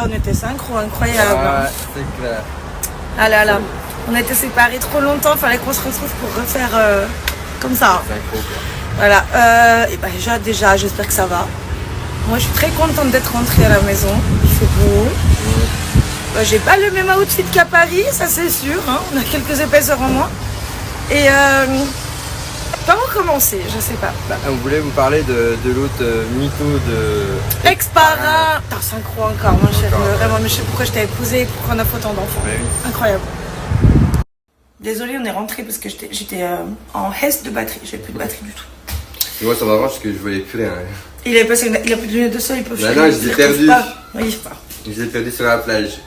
putain, on était synchro, incroyable. Ouais, c'est clair. Ah là là, on a été séparés trop longtemps, fallait qu'on se retrouve pour refaire comme ça. Synchro, quoi. Voilà, et ben déjà, j'espère que ça va. Moi, je suis très contente d'être rentrée à la maison. Il fait beau. J'ai pas le même outfit qu'à Paris, ça c'est sûr. Hein. On a quelques épaisseurs en moins. Et comment commencer? Je sais pas. On voulait vous parler de l'autre mytho de... Ex-parrain. Putain, synchro encore, mon cher. Encore, Vraiment, mais je sais pourquoi je t'ai épousé, pourquoi on a fait autant d'enfants. Oui. Incroyable. Désolée, on est rentré parce que j'étais en hesse de batterie. J'ai plus de batterie du tout. Et moi ça m'arrange parce que je voyais plus rien. Il a plus de lunettes de soleil, il peut Non, je les ai perdues. Oui, pas. Je les ai perdus sur la plage.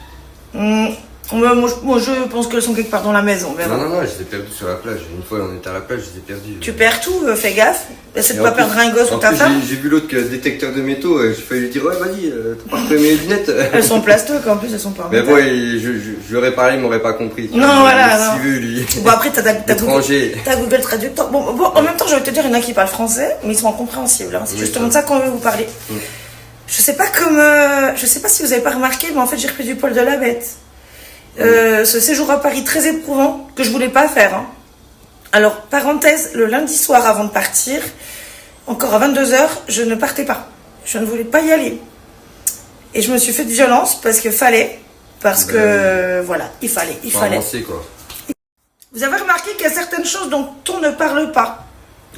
Moi, je pense qu'elles sont quelque part dans la maison. Mais Non, je les ai perdus sur la plage. Une fois on était à la plage, je les ai perdus. Tu perds tout, fais gaffe. Essaie de Et pas en perdre plus- un gosse ou en ta plus, femme. J'ai vu l'autre détecteur de métaux, j'ai failli lui dire ouais vas-y, t'as pas repris mes lunettes. Elles sont plastoc en plus, elles sont pas en Mais métal. bon, je lui aurais parlé, il m'aurait pas compris. Non, voilà, Si non. veut lui. Bon, après, t'as Étranger. Google Traducteur. Bon, en même temps, je vais te dire, il y en a qui parlent français, mais ils sont incompréhensibles. Hein. C'est Oui, justement de ça. ça qu'on veut vous parler. Je sais pas si vous avez pas remarqué, mais en fait, j'ai repris du poil de la bête. Ce séjour à Paris très éprouvant, que je voulais pas faire. Hein. Alors, parenthèse, le lundi soir avant de partir, encore à 22h, je ne partais pas. Je ne voulais pas y aller. Et je me suis fait de violence parce que fallait. Parce que, voilà, il fallait. Faut avancer quoi. Vous avez remarqué qu'il y a certaines choses dont on ne parle pas.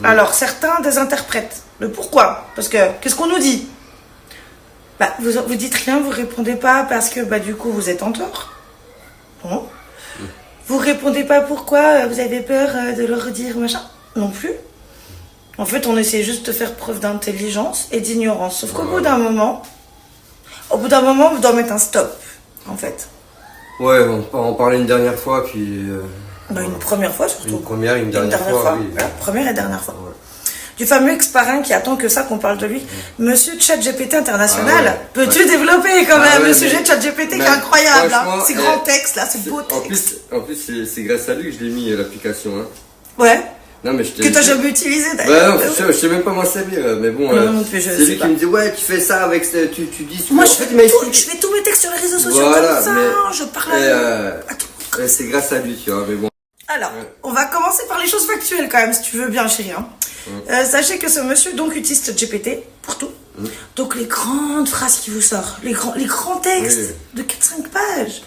Alors, certains désinterprètent. Le pourquoi? Parce que, qu'est-ce qu'on nous dit? Vous dites rien, vous répondez pas parce que, du coup, vous êtes en tort. Bon. Vous répondez pas pourquoi vous avez peur de leur dire machin. Non plus. En fait, on essaie juste de faire preuve d'intelligence et d'ignorance. Sauf qu'au bout d'un moment, on doit mettre un stop, en fait. Ouais, on en parlait une dernière fois, puis... Une première fois surtout. Une première, une dernière fois, oui. Voilà, première et dernière fois. Ouais. Du fameux ex-parrain qui attend que ça qu'on parle de lui. Monsieur ChatGPT international. Ah ouais. Peux-tu développer quand même ouais, le sujet de ChatGPT qui est incroyable, hein. franchement, Ces grands textes là, ces beaux textes. En plus c'est grâce à lui que je l'ai mis l'application. Hein. Ouais. Non, mais Que t'as jamais utilisé Bah d'ailleurs. non, je sais même pas m'en servir, mais bon, Non, plus, je c'est sais lui pas. qui me dit ouais tu fais ça avec tu dis... Moi, En je fait, fais, il m'a tout, expliqué. je fais tous mes textes sur les réseaux sociaux Voilà, comme ça. mais- Je parle à tout. C'est grâce à lui, tu vois, mais bon. Alors, on va commencer par les choses factuelles quand même, si tu veux bien, chérie. Hein. Sachez que ce monsieur donc utilise ChatGPT pour tout. Donc les grandes phrases qui vous sortent, les grands textes de 4-5 pages,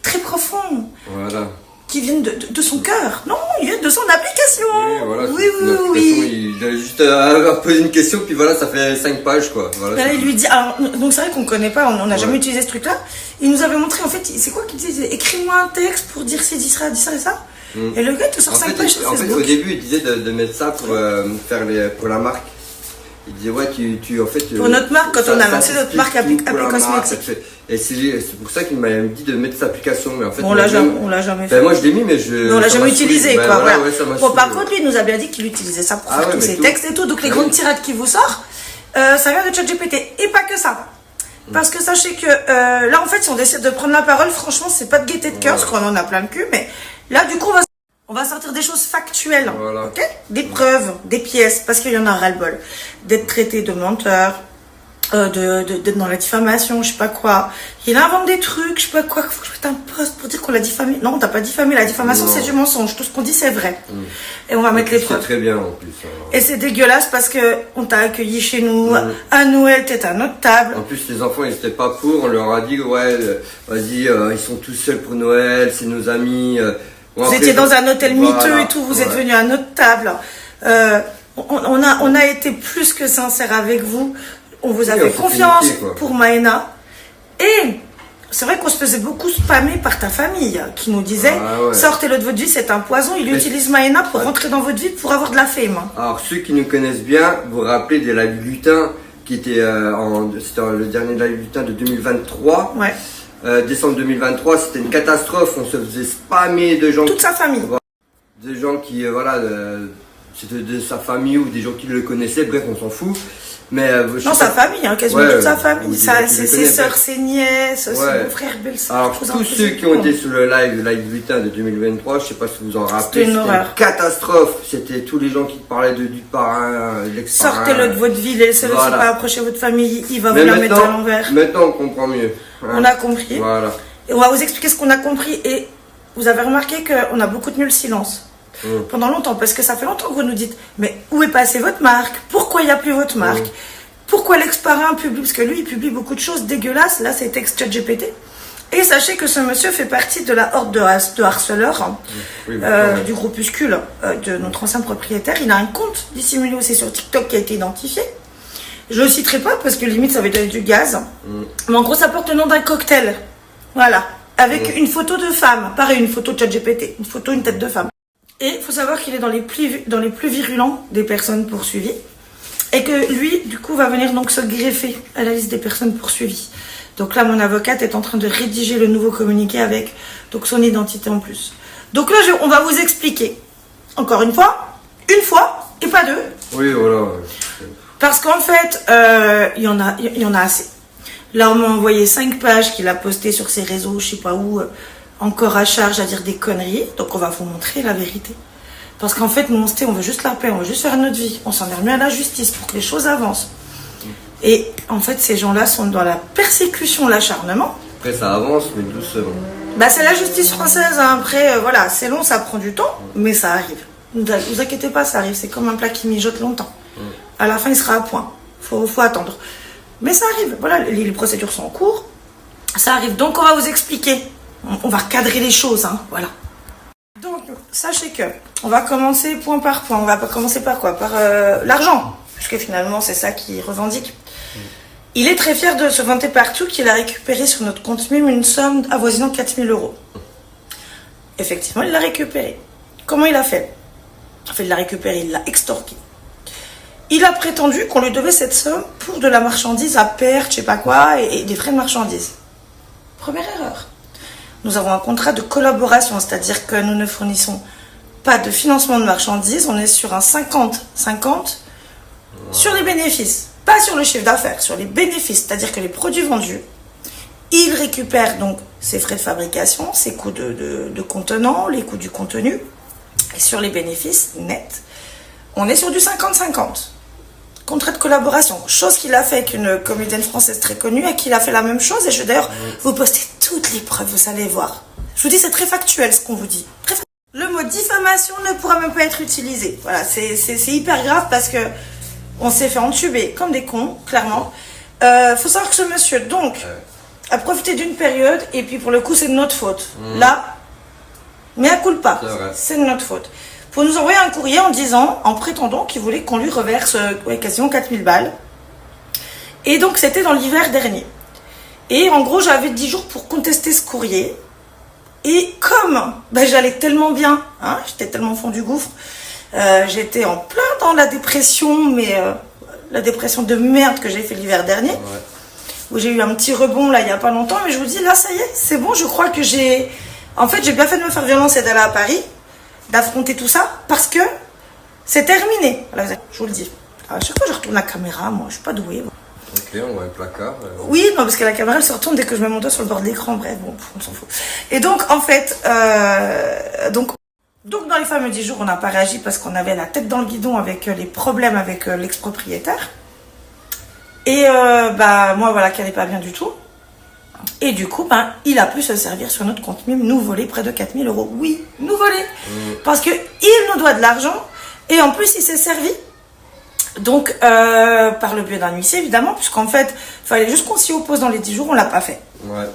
très profonds, Voilà. qui viennent de son cœur. Non, ils viennent de son application. Oui, voilà, oui, c'est une oui, application, oui. il a juste à poser une question, puis voilà, ça fait 5 pages, quoi. Voilà, Là, c'est il tout. lui dit, alors, donc c'est vrai qu'on connaît pas, on n'a jamais utilisé ce truc-là. Il nous avait montré, en fait, c'est quoi qu'il disait? Écris-moi un texte pour dire ci, dis ça et ça. Et le gars te sort 5 pages sur En fait, Facebook. au début, il disait de mettre ça pour pour la marque. Il disait ouais, en fait. Pour notre marque, quand on a lancé notre t'explique marque tout Appli pour la marque, Cosmétique. Et c'est pour ça qu'il m'a dit de mettre cette application. Mais en fait, On l'a jamais fait. Ben, moi, je l'ai mis, mais Mais on l'a ça jamais m'a utilisé, saoulé. Ben, quoi. Voilà. ouais, ça m'a Bon, par saoulé. contre, lui, il nous a bien dit qu'il utilisait ça pour faire tous mais ses tout. textes et tout. Donc, les grandes tirades qui vous sortent, ça vient de ChatGPT. Et pas que ça. Parce que sachez que là, en fait, si on décide de prendre la parole, franchement, c'est pas de gaieté de cœur, parce qu'on en a plein le cul. Mais là, du coup, on va sortir des choses factuelles. Voilà. Ok, des preuves, des pièces, parce qu'il y en a ras-le-bol. D'être traité de menteur. D'être dans la diffamation, je sais pas quoi. Il invente des trucs, je sais pas quoi. Faut que je mette un post pour dire qu'on l'a diffamé. Non, t'as pas diffamé. La diffamation, c'est du mensonge. Tout ce qu'on dit, c'est vrai. Et on va mettre les C'est preuves. très bien en plus. Et c'est dégueulasse parce que on t'a accueilli chez nous. À Noël, t'étais à notre table. En plus, les enfants, ils étaient pas pour. On leur a dit, ouais, vas-y, ils sont tous seuls pour Noël, c'est nos amis. Vous étiez dans un hôtel miteux et tout. Vous êtes venus à notre table. On a été plus que sincère avec vous. On vous a fait confiance pour Maëna. Et c'est vrai qu'on se faisait beaucoup spammer par ta famille qui nous disait sortez-le de votre vie, c'est un poison. Il utilise Maëna pour rentrer dans votre vie pour avoir de la fame. Alors, ceux qui nous connaissent bien, vous vous rappelez des live lutins qui était c'était le dernier live lutin de 2023. Ouais. Décembre 2023, c'était une catastrophe. On se faisait spammer de gens. Toute sa famille. Des gens qui, c'était de sa famille ou des gens qui le connaissaient. Bref, on s'en fout. Mais non, sa famille, hein, quasiment toute sa famille. Ses sœurs, pas. ses nièces, ses beaux-frères, belles-sœurs. Alors, tous ceux qui ont été sur le live lutin de 2023, je sais pas si vous en rappelez, c'était une catastrophe. C'était tous les gens qui parlaient du parrain, de l'ex-parrain. Sortez-le de votre ville, laissez-le pas approcher votre famille, il va vous la mettre à l'envers. Maintenant, on comprend mieux. Hein. On a compris. Voilà. Et on va vous expliquer ce qu'on a compris. Et vous avez remarqué qu'on a beaucoup tenu le silence. Pendant longtemps, parce que ça fait longtemps que vous nous dites, mais où est passée votre marque? Pourquoi il n'y a plus votre marque? Pourquoi l'ex-parrain publie? Parce que lui, il publie beaucoup de choses dégueulasses. Là, c'est texte ChatGPT. Et sachez que ce monsieur fait partie de la horde de harceleurs du groupuscule de notre ancien propriétaire. Il a un compte dissimulé aussi sur TikTok qui a été identifié. Je le citerai pas parce que limite ça va donner du gaz. Mais en gros, ça porte le nom d'un cocktail. Voilà. Avec une photo de femme. Pareil, une photo de ChatGPT. Une photo, une tête de femme. Et il faut savoir qu'il est dans les plus virulents des personnes poursuivies. Et que lui, du coup, va venir donc se greffer à la liste des personnes poursuivies. Donc là, mon avocate est en train de rédiger le nouveau communiqué avec donc son identité en plus. Donc là, on va vous expliquer. Encore une fois, et pas deux. Oui, voilà. Parce qu'en fait, il y en a assez. Là, on m'a envoyé 5 pages qu'il a postées sur ses réseaux, je sais pas où, encore à charge à dire des conneries. Donc on va vous montrer la vérité. Parce qu'en fait, nous, on veut juste la paix, on veut juste faire notre vie. On s'en est remis à la justice pour que les choses avancent. Et en fait, ces gens-là sont dans la persécution, l'acharnement. Après, ça avance, mais doucement. Bah, c'est la justice française. Hein. Après, voilà, c'est long, ça prend du temps, mais ça arrive. Ne vous inquiétez pas, ça arrive. C'est comme un plat qui mijote longtemps. À la fin, il sera à point. Faut attendre. Mais ça arrive. Voilà, les procédures sont en cours. Ça arrive. Donc, on va vous expliquer. On va recadrer les choses. Hein. Voilà. Donc, sachez que on va commencer point par point. On va pas commencer par quoi? Par l'argent. Puisque finalement, c'est ça qu'il revendique. Il est très fier de se vanter partout qu'il a récupéré sur notre compte MIM une somme avoisinant 4 000 €. Effectivement, il l'a récupéré. Comment il a fait? En fait, il l'a récupéré, il l'a extorqué. Il a prétendu qu'on lui devait cette somme pour de la marchandise à perte, je sais pas quoi, et des frais de marchandise. Première erreur. Nous avons un contrat de collaboration, c'est-à-dire que nous ne fournissons pas de financement de marchandises, on est sur un 50-50 sur les bénéfices. Pas sur le chiffre d'affaires, sur les bénéfices, c'est-à-dire que les produits vendus, il récupère donc ses frais de fabrication, ses coûts de contenant, les coûts du contenu, et sur les bénéfices nets, on est sur du 50-50. Contrat de collaboration, chose qu'il a fait avec une comédienne française très connue, et qu'il a fait la même chose, et je vais d'ailleurs vous poster toutes les preuves, vous allez voir. Je vous dis, c'est très factuel ce qu'on vous dit. Le mot diffamation ne pourra même pas être utilisé. Voilà, c'est hyper grave parce que on s'est fait entuber comme des cons, clairement. Faut savoir que ce monsieur, donc, a profité d'une période, et puis pour le coup, c'est de notre faute. Là, mea culpa, c'est de notre faute. Pour nous envoyer un courrier en prétendant qu'il voulait qu'on lui reverse quasiment 4 000 balles. Et donc, c'était dans l'hiver dernier. Et en gros, j'avais 10 jours pour contester ce courrier. Et comme j'allais tellement bien, hein, j'étais tellement au fond du gouffre, j'étais en plein dans la dépression, mais la dépression de merde que j'ai fait l'hiver dernier, où j'ai eu un petit rebond là il n'y a pas longtemps, mais je vous dis là ça y est, c'est bon, je crois que j'ai bien fait de me faire violence et d'aller à Paris, d'affronter tout ça, parce que c'est terminé. Voilà, je vous le dis. À chaque fois je retourne la caméra, moi je suis pas douée. Ok, on voit un placard. Oui, non, parce que la caméra elle se retourne dès que je mets mon doigt sur le bord de l'écran, bref, bon, on s'en fout. Et donc en fait, donc dans les fameux 10 jours, on n'a pas réagi parce qu'on avait la tête dans le guidon avec les problèmes avec l'ex-propriétaire. Et moi, voilà, qui n'allait pas bien du tout. Et du coup, il a pu se servir sur notre compte MIM, nous voler près de 4 000 €. Oui, nous voler. Parce qu'il nous doit de l'argent. Et en plus, il s'est servi. Donc, par le biais d'un huissier, évidemment, puisqu'en fait, il fallait juste qu'on s'y oppose dans les 10 jours, on l'a pas fait. Ouais.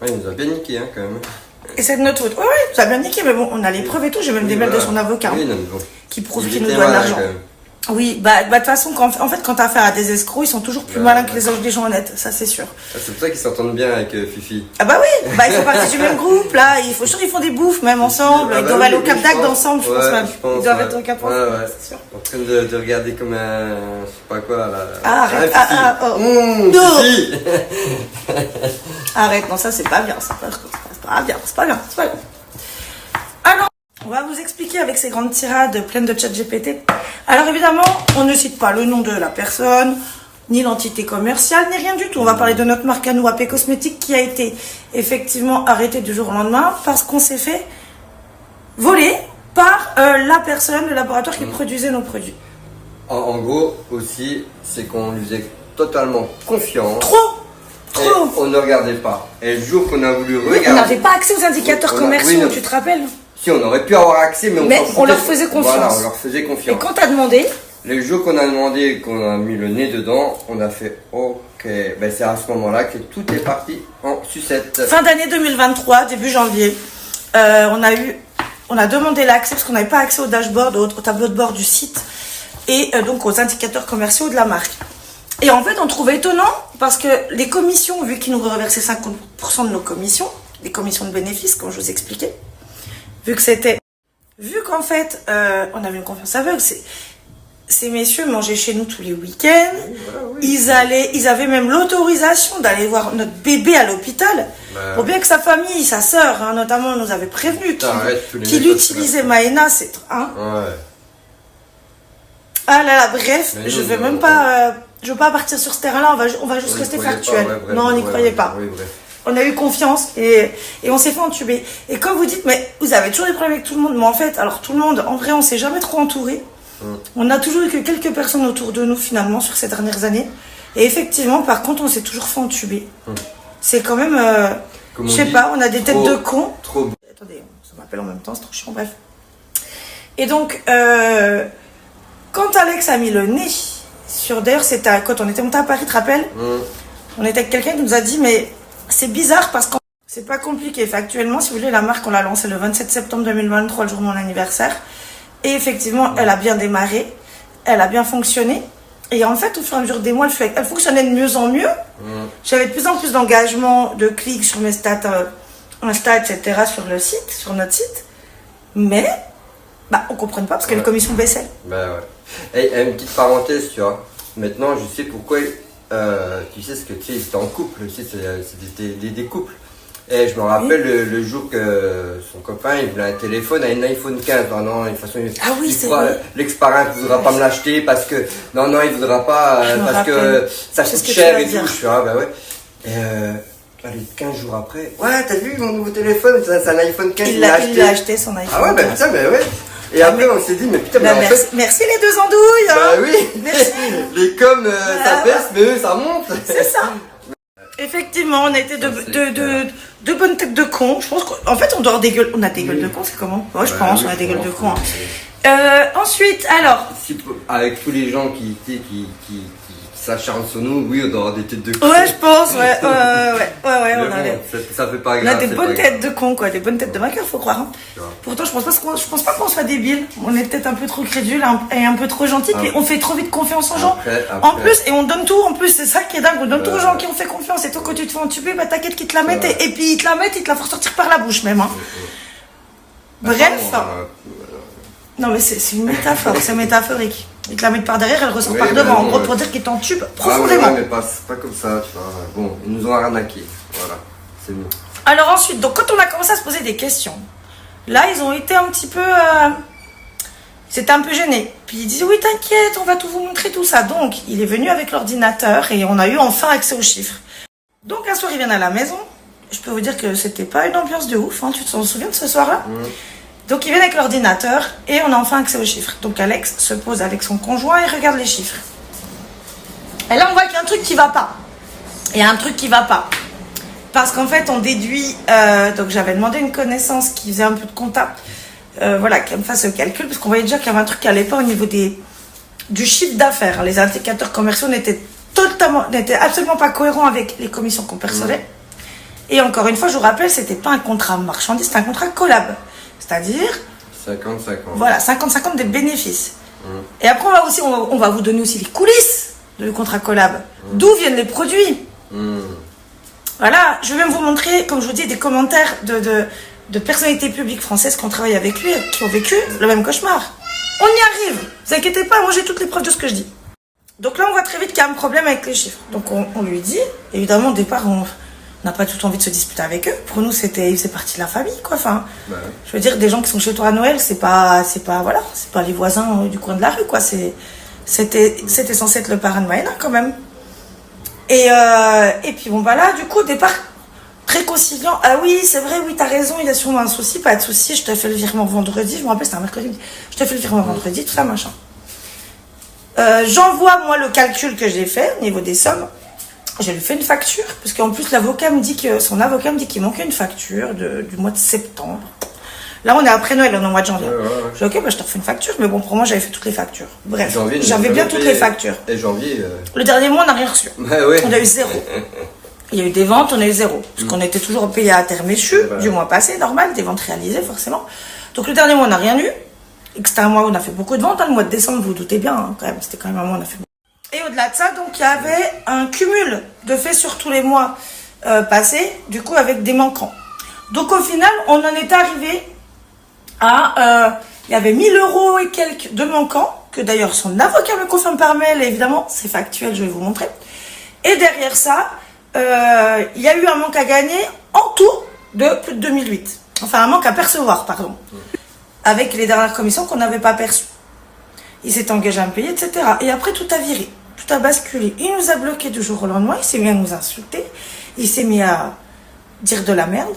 Il nous a bien niqué, hein, quand même. Et c'est de notre faute. Oui, ça a bien niqué, mais bon, on a les preuves et tout. J'ai même des mails de son avocat qui prouvent qu'il nous doit de l'argent. Oui, de toute façon, en fait, quand t'as affaire à des escrocs, ils sont toujours plus malins que les gens honnêtes, ça c'est sûr. C'est pour ça qu'ils s'entendent bien avec Fifi. Ah bah oui, ils font partie du même groupe, là, ils font des bouffes même ensemble, ils doivent aller au Cap d'Agde ensemble, je pense même. Ils doivent être au Cap d'Agde, c'est sûr. En train de regarder comme un, je sais pas quoi, là. Arrête, Fifi. Arrête, non, ça c'est pas bien, c'est pas bien. Alors, On va vous expliquer avec ces grandes tirades pleines de chat GPT. Alors évidemment, on ne cite pas le nom de la personne, ni l'entité commerciale, ni rien du tout. On va parler de notre marque à nous, AP Cosmétiques, qui a été effectivement arrêtée du jour au lendemain parce qu'on s'est fait voler par la personne, le laboratoire qui produisait nos produits. En gros, aussi, c'est qu'on lui faisait totalement confiance. Trop. On ne regardait pas. Et le jour qu'on a voulu regarder... On n'avait pas accès aux indicateurs commerciaux, tu te rappelles? Si, on aurait pu avoir accès, mais on leur faisait confiance. Voilà, on leur faisait confiance. Et quand t'as demandé... Le jour qu'on a demandé, qu'on a mis le nez dedans, on a fait OK. Ben, c'est à ce moment-là que tout est parti en sucette. Fin d'année 2023, début janvier, on a demandé l'accès parce qu'on n'avait pas accès au dashboard, au tableau de bord du site et donc aux indicateurs commerciaux de la marque. Et en fait, on trouvait étonnant parce que les commissions, vu qu'ils nous reversaient 50% de nos commissions, les commissions de bénéfices, comme je vous expliquais, vu qu'en fait, on avait une confiance aveugle, ces messieurs mangeaient chez nous tous les week-ends. Oui, voilà, oui. Ils avaient même l'autorisation d'aller voir notre bébé à l'hôpital. Pour bien que sa famille, sa sœur, hein, notamment, nous avait prévenu qu'il utilisait Maëna. Ouais. Ah là là, bref, je vais même pas... je veux pas partir sur ce terrain-là, on va juste rester factuel. Non, on n'y croyait pas. Oui, on a eu confiance et on s'est fait entuber. Et quand vous dites, mais vous avez toujours des problèmes avec tout le monde, mais en fait, alors tout le monde, en vrai, on s'est jamais trop entouré. On a toujours eu que quelques personnes autour de nous finalement sur ces dernières années. Et effectivement, par contre, on s'est toujours fait entuber. C'est quand même, je sais pas, on a des têtes de cons. Attendez, ça m'appelle en même temps, c'est trop chiant, bref. Et donc, quand Alex a mis le nez sur, d'ailleurs, c'était quand on était monté à Paris, tu te rappelles? On était avec quelqu'un qui nous a dit, mais c'est bizarre parce que c'est pas compliqué. Factuellement, si vous voulez, la marque, on l'a lancée le 27 septembre 2023, le jour de mon anniversaire. Et effectivement, elle a bien démarré, elle a bien fonctionné. Et en fait, au fur et à mesure des mois, elle fonctionnait de mieux en mieux. J'avais de plus en plus d'engagement, de clics sur mes stats, Insta, etc. sur le site, sur notre site. Mais, on ne comprenait pas parce que les commissions baissaient. Et une petite parenthèse, tu vois. Maintenant, je sais pourquoi, tu sais ce que tu sais, c'était en couple, c'était des couples. Et je me rappelle le jour que son copain il voulait un téléphone, un iPhone 15. Non, de toute façon, l'ex-parrain ne voudra pas me l'acheter parce que. Non, il ne voudra pas parce que ça coûte cher et tout. Je suis ouais. Et allez, 15 jours après, ouais, t'as vu mon nouveau téléphone, c'est un iPhone 15. Il l'a acheté son iPhone. Ah ouais, putain, ouais. Et après, on s'est dit, mais putain, en fait. Merci les deux andouilles, hein. Oui, merci. Les coms, ça baisse, mais eux, ça monte. C'est ça. Effectivement, on a été de bonnes têtes de cons. Je pense qu'en fait, on a des gueules de cons, c'est comment? Ouais, je pense, on a des gueules de cons. Ensuite, alors. Avec tous les gens qui s'acharnent sur nous, oui, on doit avoir des têtes de cons. Ouais, je pense, ouais, ça fait pas grave. On a des bonnes têtes de cons, quoi, des bonnes têtes de vainqueurs, faut croire. Hein. Pourtant, je pense pas qu'on soit débile. On est peut-être un peu trop crédule et un peu trop gentil, puis on fait trop vite confiance aux gens. En plus, et on donne tout, en plus, c'est ça qui est dingue, on donne tout aux gens qui ont fait confiance. Et toi, quand tu te fais entuber, t'inquiète qu'ils te la mettent, et puis ils te la mettent, ils te la font sortir par la bouche même. Hein. Bref. Non, mais c'est une métaphore, c'est métaphorique. Ils te la mettent par derrière, elle ressort par devant. En gros, pour dire qu'ils t'entubent profondément. Mais pas comme ça, tu vois. Bon, ils nous ont arnaqués. Voilà, c'est nous. Alors ensuite, donc quand on a commencé à se poser des questions, là, ils ont été un petit peu... C'était un peu gêné. Puis ils disaient, oui, t'inquiète, on va tout vous montrer, tout ça. Donc, il est venu avec l'ordinateur et on a eu enfin accès aux chiffres. Donc, un soir, ils viennent à la maison. Je peux vous dire que c'était pas une ambiance de ouf. Hein. Tu t'en souviens de ce soir-là? Donc, ils viennent avec l'ordinateur et on a enfin accès aux chiffres. Donc, Alex se pose avec son conjoint et regarde les chiffres. Et là, on voit qu'il y a un truc qui va pas. Il y a un truc qui va pas. Parce qu'en fait, on déduit... donc, j'avais demandé une connaissance qui faisait un peu de comptable. Qu'elle me fasse le calcul. Parce qu'on voyait déjà qu'il y avait un truc qui n'allait pas au niveau du chiffre d'affaires. Les indicateurs commerciaux n'étaient absolument pas cohérents avec les commissions qu'on percevait. Et encore une fois, je vous rappelle, c'était pas un contrat marchandise, c'était un contrat collab. C'est-à-dire 50-50. Voilà, 50-50 des bénéfices. Et après, on va vous donner aussi les coulisses de contrat collab. D'où viennent les produits. Voilà, je vais même vous montrer, comme je vous dis, des commentaires de personnalités publiques françaises qui ont travaillé avec lui, qui ont vécu le même cauchemar. On y arrive. Ne vous inquiétez pas, moi j'ai toutes les preuves de ce que je dis. Donc là, on voit très vite qu'il y a un problème avec les chiffres. Donc on lui dit, évidemment, au départ, On n'a pas tout envie de se disputer avec eux. Pour nous, ils faisaient partie de la famille, quoi. Enfin, Ouais. je veux dire, des gens qui sont chez toi à Noël, c'est pas les voisins du coin de la rue, quoi. C'était censé être le parrain de Maëna, quand même. Et puis bon, bah là, du coup, au départ, très conciliant. Ah oui, c'est vrai, oui, t'as raison, il y a sûrement un souci, pas de souci, je te fais le virement vendredi. Je me rappelle, c'était un mercredi. Je te fais le virement vendredi, tout ça, machin. J'envoie, moi, le calcul que j'ai fait au niveau des sommes. Je lui fais une facture, parce qu'en plus, son avocat me dit qu'il manquait une facture du mois de septembre. Là, on est après Noël, on est au mois de janvier. Ouais. Je dis, ok, bah, je te refais une facture, mais bon, pour moi, j'avais fait toutes les factures. Bref, Janvier, j'avais bien toutes les factures. Et janvier. Le dernier mois, on n'a rien reçu. Ouais. On a eu 0. Il y a eu des ventes, on a eu 0. Parce qu'on était toujours payé à terme échu, du mois passé, normal, des ventes réalisées, forcément. Donc, le dernier mois, on n'a rien eu. Et que c'était un mois où on a fait beaucoup de ventes. Le mois de décembre, vous vous doutez bien, hein, quand même. C'était quand même un mois où on a fait beaucoup. Et au-delà de ça, donc, il y avait un cumul de faits sur tous les mois passés, du coup, avec des manquants. Donc, au final, on en est arrivé à... il y avait 1000 € et quelques de manquants, que d'ailleurs, son avocat me confirme par mail, et évidemment, c'est factuel, je vais vous montrer. Et derrière ça, il y a eu un manque à gagner en tout de plus de 2008. Enfin, un manque à percevoir, pardon. Avec les dernières commissions qu'on n'avait pas perçues. Il s'est engagé à me payer, etc. Et après, tout a viré. Tout a basculé. Il nous a bloqués du jour au lendemain. Il s'est mis à nous insulter. Il s'est mis à dire de la merde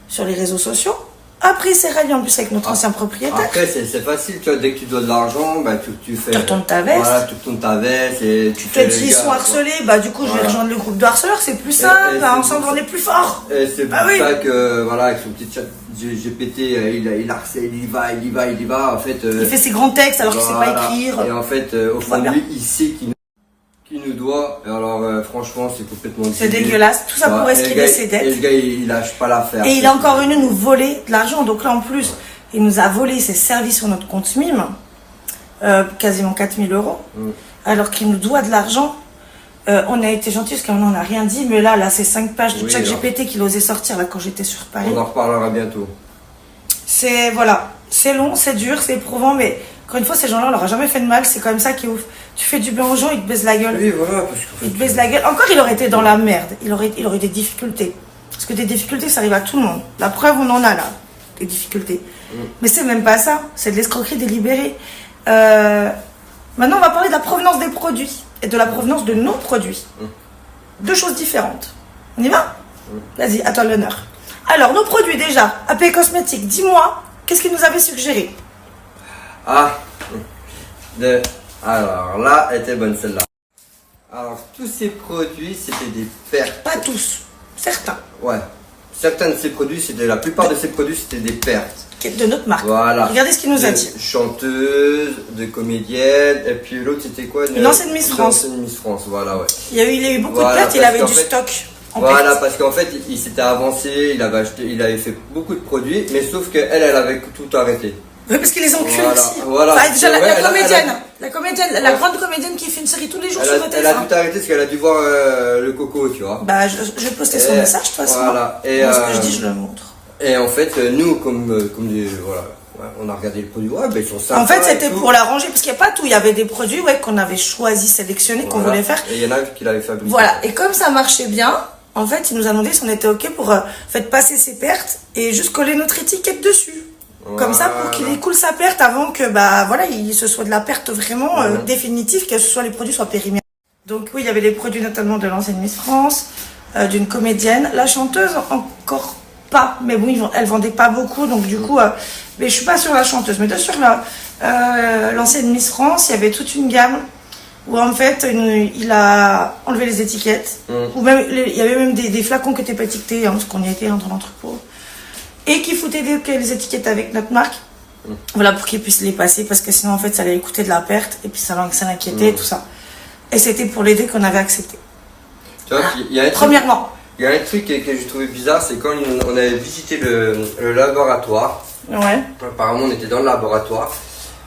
sur les réseaux sociaux. Après, il s'est rallié en plus avec notre ancien propriétaire. Après, c'est facile, tu vois, dès que tu dois de l'argent, bah, tu fais. Tu retournes ta veste. Voilà, tu retournes ta veste et tu Peut-être s'ils sont harcelés, bah du coup, je vais rejoindre le groupe de harceleurs. C'est plus simple. Bah, ensemble, on est plus fort. Et c'est pour ça que, voilà, avec son petit chat GPT, il harcèle, il y va, en fait. Il fait ses grands textes alors qu'il sait pas écrire. Et en fait, au fond de lui, il sait qu'il nous doit. Et alors, franchement, c'est complètement c'est dégueulasse. Tout ça pour esquiver ses dettes. Et le gars, il lâche pas l'affaire. Et il est encore venu nous voler de l'argent. Donc là, en plus, il nous a volé, il s'est servi sur notre compte MIM, quasiment 4000 €, alors qu'il nous doit de l'argent. On a été gentils parce qu'on n'a rien dit, mais là, c'est 5 pages de chat GPT qu'il osait sortir là quand j'étais sur Paris. On en reparlera bientôt. C'est long, c'est dur, c'est éprouvant, mais encore une fois, ces gens-là, on leur a jamais fait de mal. C'est comme ça qui est ouf. Tu fais du bien aux gens, ils te baisent la gueule. Oui, voilà, parce que. Ils te baisent la gueule. Encore, il aurait été dans la merde. Il aurait eu des difficultés. Parce que des difficultés, ça arrive à tout le monde. La preuve, on en a là, des difficultés. Mais c'est même pas ça. C'est de l'escroquerie délibérée. Maintenant, on va parler de la provenance des produits et de la provenance de nos produits. Deux choses différentes. On y va? Vas-y, à toi l'honneur. Alors, nos produits déjà, AP Cosmétiques, dis-moi, qu'est-ce qu'ils nous avaient suggéré? Alors là, elle était bonne celle-là. Alors, tous ces produits, c'était des pertes. Pas tous, certains. Ouais. Certains de ces produits, la plupart de ces produits, c'était des pertes. De notre marque. Voilà. Regardez ce qu'il nous a dit. Chanteuse, de comédienne, et puis l'autre c'était quoi? Une ancienne Miss France. Une ancienne Miss France, voilà, ouais. Il a eu beaucoup de pertes, il avait du stock. Voilà, parce qu'en fait, il s'était avancé, il avait fait beaucoup de produits, mais sauf qu'elle avait tout arrêté. Oui, parce qu'ils les ont cuits aussi. Voilà. Enfin, déjà, la comédienne, la grande comédienne qui fait une série tous les jours sur le téléphone. Elle a tout arrêté parce qu'elle a dû voir le coco, tu vois. Bah, je vais poster son message, de toute façon. Voilà. Et moi, ce que je dis, je le montre. Et en fait, nous, comme des, voilà, on a regardé le produit, ouais, ben ils sont sympas. En fait, c'était pour la ranger, parce qu'il n'y a pas tout. Il y avait des produits, qu'on avait choisi, sélectionnés, qu'on voulait faire. Et il y en a qui l'avaient fabriqué. Voilà. Et comme ça marchait bien, en fait, il nous a demandé si on était OK pour passer ses pertes et juste coller notre étiquette dessus. Voilà. Comme ça, pour qu'il écoule sa perte avant que, il se soit de la perte vraiment définitive, que ce soit les produits soient périmés. Donc oui, il y avait les produits notamment de l'ancienne Miss France, d'une comédienne. La chanteuse, encore pas, mais bon, elle vendait pas beaucoup, donc du coup, mais je suis pas sur la chanteuse, mais sur l'ancienne Miss France, il y avait toute une gamme où en fait, il a enlevé les étiquettes, ou même, il y avait même des flacons qui n'étaient pas étiquetés, parce qu'on y était dans l'entrepôt, et qui foutaient les étiquettes avec notre marque, voilà, pour qu'ils puissent les passer, parce que sinon, en fait, ça allait coûter de la perte, et puis ça l'inquiétait, tout ça. Et c'était pour l'aider qu'on avait accepté. Tu vois, premièrement. Il y a un truc que j'ai trouvé bizarre, c'est quand on avait visité le laboratoire. Ouais. Apparemment, on était dans le laboratoire.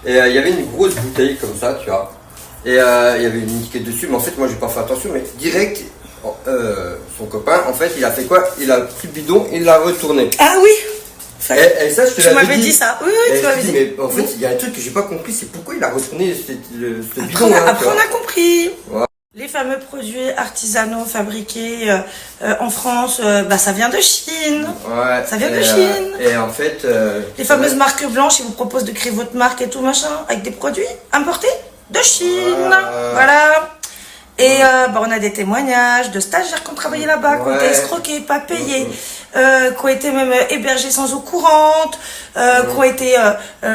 Et il y avait une grosse bouteille comme ça, tu vois. Et il y avait une étiquette dessus, mais en fait, moi, j'ai pas fait attention. Mais direct, son copain, en fait, il a fait quoi? Il a pris le bidon et il l'a retourné. Ah oui. Et ça, je te l'avais dit. Tu m'avais dit ça. Oui, tu m'avais dit. Mais en fait, il y a un truc que j'ai pas compris, c'est pourquoi il a retourné ce bidon. Après, on a compris. Ouais. Les fameux produits artisanaux fabriqués en France, ça vient de Chine. Ouais. Ça vient de Chine. Et en fait... les fameuses marques blanches, ils vous proposent de créer votre marque et tout machin, avec des produits importés de Chine. Voilà. Et on a des témoignages de stagiaires qui ont travaillé là-bas, qui ont été escroqués, pas payés, qui ont été même hébergés sans eau courante, qui ont été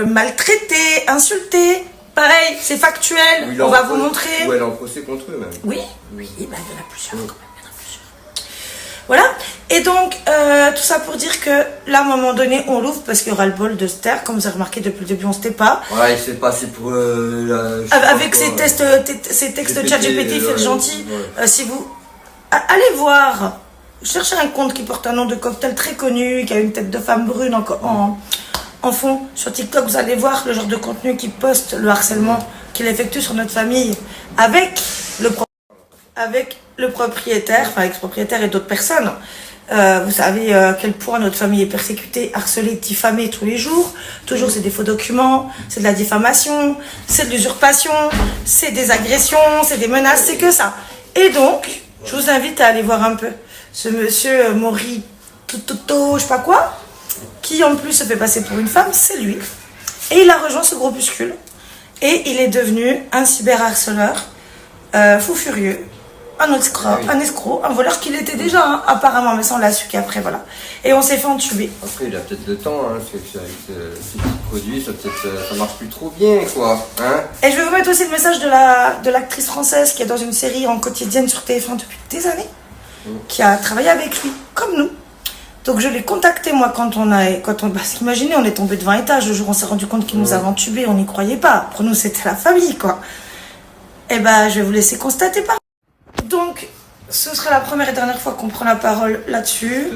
maltraités, insultés. Pareil, c'est factuel, on va vous montrer. Ou elle est en procès contre eux même. Oui, il y en a plusieurs quand même, il y en a plusieurs. Voilà, et donc tout ça pour dire que là, à un moment donné, on l'ouvre parce qu'il y aura le bol de se taire, comme vous avez remarqué depuis le début, on ne se tait pas. Voilà, il s'est passé pour avec ces textes de ChatGPT, il fait le gentil. Si vous allez voir, cherchez un compte qui porte un nom de cocktail très connu, qui a une tête de femme brune en fond, sur TikTok, vous allez voir le genre de contenu qu'il poste, le harcèlement qu'il effectue sur notre famille avec le propriétaire, enfin ex-propriétaire et d'autres personnes. Vous savez à quel point notre famille est persécutée, harcelée, diffamée tous les jours. Toujours, c'est des faux documents, c'est de la diffamation, c'est de l'usurpation, c'est des agressions, c'est des menaces, c'est que ça. Et donc, je vous invite à aller voir un peu ce monsieur Maury Toto, je sais pas quoi, qui en plus se fait passer pour une femme, c'est lui. Et il a rejoint ce groupuscule. Et il est devenu un cyberharceleur, fou furieux, un escroc, un voleur qu'il était déjà, hein, apparemment, mais ça on l'a su qu'après, voilà. Et on s'est fait entuber. Après, il a peut-être le temps, hein, parce que avec ces petits produits, ça marche plus trop bien, quoi. Hein. Et je vais vous mettre aussi le message de l'actrice française qui est dans une série en quotidienne sur TF1 depuis des années, qui a travaillé avec lui, comme nous. Donc je l'ai contacté moi parce qu'imaginez, on est tombé de 20 étages, le jour où on s'est rendu compte qu'il nous avait entubés, on n'y croyait pas. Pour nous c'était la famille quoi. Et je vais vous laisser constater par. Donc ce sera la première et dernière fois qu'on prend la parole là-dessus.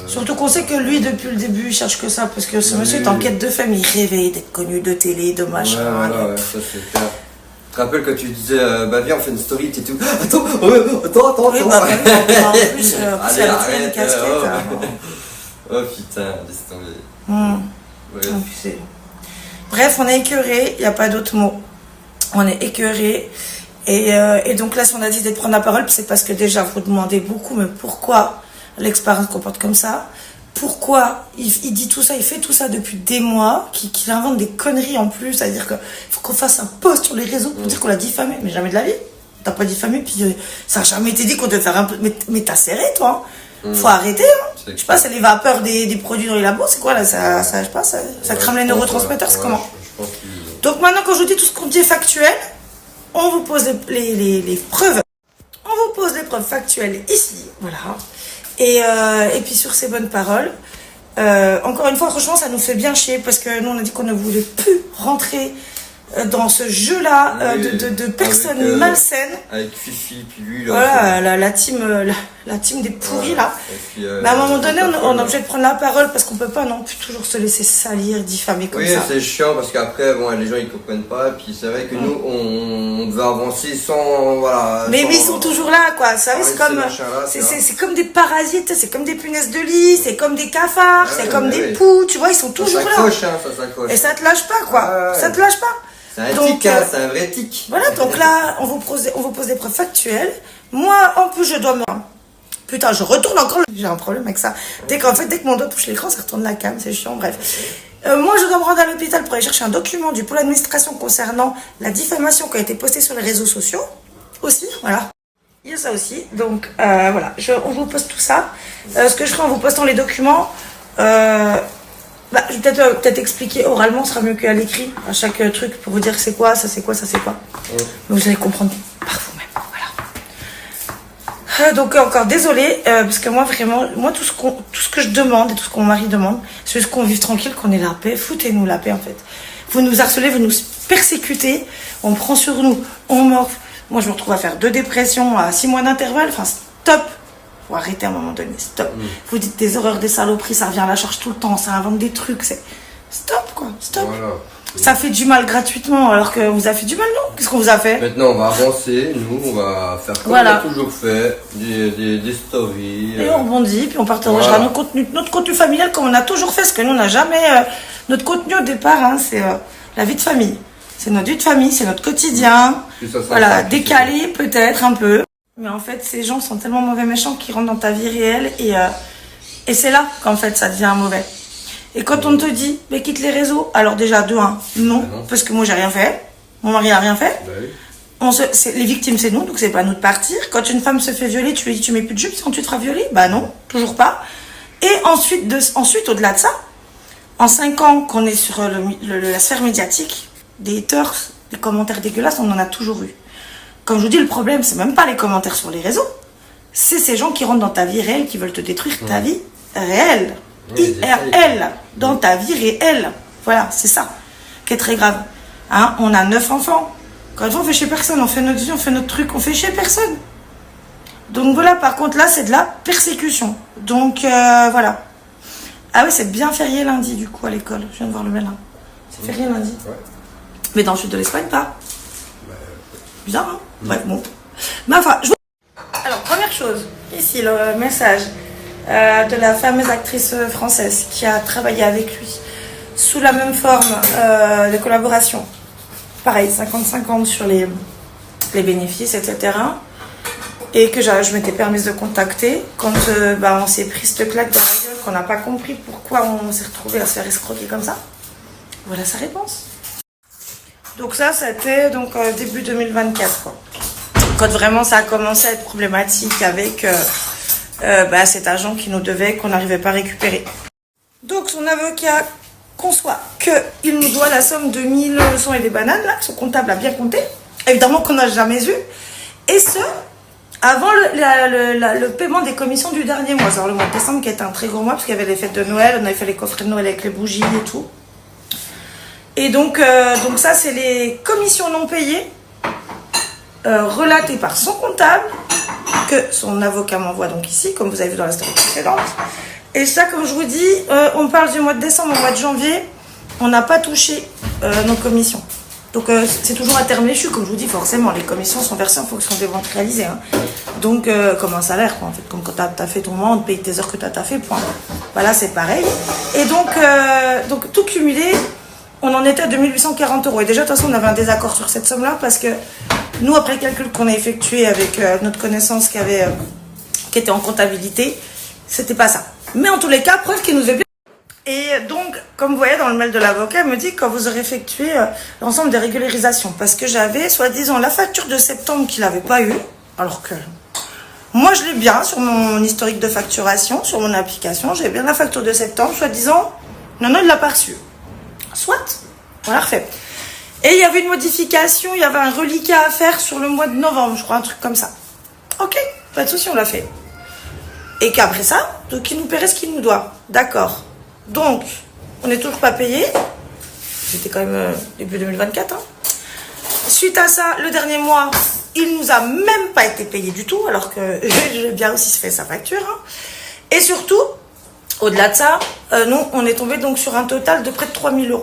Surtout qu'on sait que lui depuis le début il cherche que ça, parce que ce monsieur est en quête de famille, il rêvait d'être connu de télé, de machin. Ouais, ça c'est clair. Je te rappelle quand tu disais, viens on fait une story, t'es tout. Attends. Oui, en plus, allez, arrête, une casquette. Oh putain, laisse tomber. Ouais. Bref, on est écœuré, il n'y a pas d'autre mot. On est écœuré. Et donc là, si on a dit de prendre la parole, c'est parce que déjà, vous demandez beaucoup, mais pourquoi l'expérience se comporte comme ça? Pourquoi il dit tout ça, il fait tout ça depuis des mois, qu'il invente des conneries en plus, c'est-à-dire qu'il faut qu'on fasse un post sur les réseaux pour dire qu'on l'a diffamé, mais jamais de la vie. T'as pas diffamé, puis ça n'a jamais été dit qu'on devait faire un peu. Mais t'as serré, toi. Faut arrêter, hein. Je sais pas, c'est les vapeurs des produits dans les labos, c'est quoi là? Ça, je sais pas, ça crame les neurotransmetteurs, c'est comment? Donc maintenant, quand je vous dis tout ce qu'on dit est factuel, on vous pose les preuves. On vous pose les preuves factuelles ici, voilà. Et puis sur ces bonnes paroles, encore une fois, franchement, ça nous fait bien chier parce que nous, on a dit qu'on ne voulait plus rentrer dans ce jeu-là de personnes malsaines. Avec Fifi, puis lui. Là, voilà, la team des pourris, là. Puis, mais à un moment donné, on est obligé de prendre la parole parce qu'on peut pas non plus toujours se laisser salir, diffamer comme ça. Oui, c'est chiant parce qu'après, les gens ils comprennent pas. Et puis c'est vrai que nous, on devait avancer sans. Voilà. Mais ils sont toujours là, quoi. Vous savez, c'est comme des parasites, c'est comme des punaises de lit, c'est comme des cafards, c'est comme des poux, tu vois, ils sont toujours là. Ça s'accroche. Et ça te lâche pas, quoi. Ça te lâche pas. C'est un tic, hein, c'est un vrai tic. Voilà, donc là, on vous pose des preuves factuelles. Moi, en plus, je dois me. Putain, je retourne encore. J'ai un problème avec ça. Dès que mon doigt touche l'écran, ça retourne la cam, c'est chiant, bref. Moi, je dois me rendre à l'hôpital pour aller chercher un document du pôle administration concernant la diffamation qui a été postée sur les réseaux sociaux. Aussi, voilà. Il y a ça aussi. Donc, voilà, on vous poste tout ça. Ce que je ferai en vous postant les documents, je vais peut-être expliquer oralement, ce sera mieux qu'à l'écrit, à chaque truc, pour vous dire c'est quoi, ça c'est quoi, ça c'est quoi. Mais vous allez comprendre par vous-même, voilà. Donc encore désolé, parce que moi vraiment, tout ce que je demande et tout ce que mon mari demande, c'est juste qu'on vive tranquille, qu'on ait la paix. Foutez-nous la paix en fait. Vous nous harcelez, vous nous persécutez, on prend sur nous, on morfle. Moi je me retrouve à faire 2 dépressions à 6 mois d'intervalle, enfin stop. Faut arrêter à un moment donné, stop. Vous dites des horreurs, des saloperies, ça revient à la charge tout le temps, ça invente des trucs, c'est... Stop, quoi, stop. Voilà. Ça fait du mal gratuitement, alors qu'on vous a fait du mal, non? Qu'est-ce qu'on vous a fait? Maintenant, on va avancer, nous, on va faire comme on a toujours fait, des stories. Et on rebondit, puis on partagera notre contenu familial comme on a toujours fait, parce que nous, on n'a jamais... notre contenu au départ, hein, c'est la vie de famille. c'est notre vie de famille, c'est notre quotidien. Voilà, décalé peut-être un peu. Mais en fait, ces gens sont tellement mauvais méchants qu'ils rentrent dans ta vie réelle et c'est là qu'en fait ça devient mauvais. Et quand on te dit, mais quitte les réseaux, alors déjà, de un, non, parce que moi j'ai rien fait, mon mari a rien fait. Les victimes c'est nous, donc c'est pas à nous de partir. Quand une femme se fait violer, tu lui dis tu mets plus de jupe quand tu te feras violer? Bah non, toujours pas. Et ensuite au-delà de ça, en 5 ans qu'on est sur la sphère médiatique, des haters, des commentaires dégueulasses, on en a toujours eu. Comme je vous dis, le problème, c'est même pas les commentaires sur les réseaux, c'est ces gens qui rentrent dans ta vie réelle, qui veulent te détruire ta vie réelle. IRL, dans ta vie réelle. Voilà, c'est ça qui est très grave. Hein, on a 9 enfants. Quand on fait chez personne, on fait notre vie, on fait notre truc, on fait chez personne. Donc voilà, par contre là, c'est de la persécution. Donc voilà. Ah oui, c'est bien férié lundi du coup à l'école. Je viens de voir le mail là. C'est férié lundi. Ouais. Mais dans le sud de l'Espagne, pas. Bizarre, hein? Bref, bon. Mais enfin, alors, première chose, ici, le message de la fameuse actrice française qui a travaillé avec lui sous la même forme de collaboration. Pareil, 50-50 sur les bénéfices, etc. Et que je m'étais permise de contacter quand on s'est pris cette claque dans la gueule, qu'on n'a pas compris pourquoi on s'est retrouvé à se faire escroquer comme ça. Voilà sa réponse. Donc ça, c'était donc début 2024, quoi. Quand vraiment ça a commencé à être problématique avec cet agent qui nous devait, qu'on n'arrivait pas à récupérer. Donc son avocat conçoit qu'il nous doit la somme de 1000 leçons et des bananes, là, que son comptable a bien compté, évidemment qu'on n'a jamais eu, et ce, avant le paiement des commissions du dernier mois. Alors le mois de décembre qui était un très gros mois, parce qu'il y avait les fêtes de Noël, on avait fait les coffrets de Noël avec les bougies et tout. Et donc ça, c'est les commissions non payées relatées par son comptable, que son avocat m'envoie donc ici, comme vous avez vu dans la story précédente. Et ça, comme je vous dis, on parle du mois de décembre au mois de janvier, on n'a pas touché nos commissions. Donc c'est toujours à terme léchu, comme je vous dis, forcément, les commissions sont versées en fonction des ventes réalisées. Hein. Donc comme un salaire, quoi, en fait, comme quand tu as fait ton mois, on te paye tes heures que tu as fait, point. Voilà, c'est pareil. Et donc tout cumulé, on en était à 2840 €. Et déjà, de toute façon, on avait un désaccord sur cette somme-là parce que nous, après le calcul qu'on a effectué avec notre connaissance qui était en comptabilité, c'était pas ça. Mais en tous les cas, preuve qu'il nous est bien. Et donc, comme vous voyez dans le mail de l'avocat, il me dit quand vous aurez effectué l'ensemble des régularisations. Parce que j'avais, soi-disant, la facture de septembre qu'il n'avait pas eue. Alors que moi, je l'ai bien sur mon historique de facturation, sur mon application. J'ai bien la facture de septembre, soi-disant, non, il ne l'a pas reçue. Soit, on l'a refait. Et il y avait une modification, il y avait un reliquat à faire sur le mois de novembre, je crois, un truc comme ça. Ok, pas de souci, on l'a fait. Et qu'après ça, donc il nous paierait ce qu'il nous doit. D'accord. Donc, on n'est toujours pas payé. C'était quand même début 2024. Hein. Suite à ça, le dernier mois, il nous a même pas été payé du tout, alors que j'ai bien aussi fait sa facture. Hein. Et surtout, au-delà de ça, nous, on est tombé donc sur un total de près de 3000 €.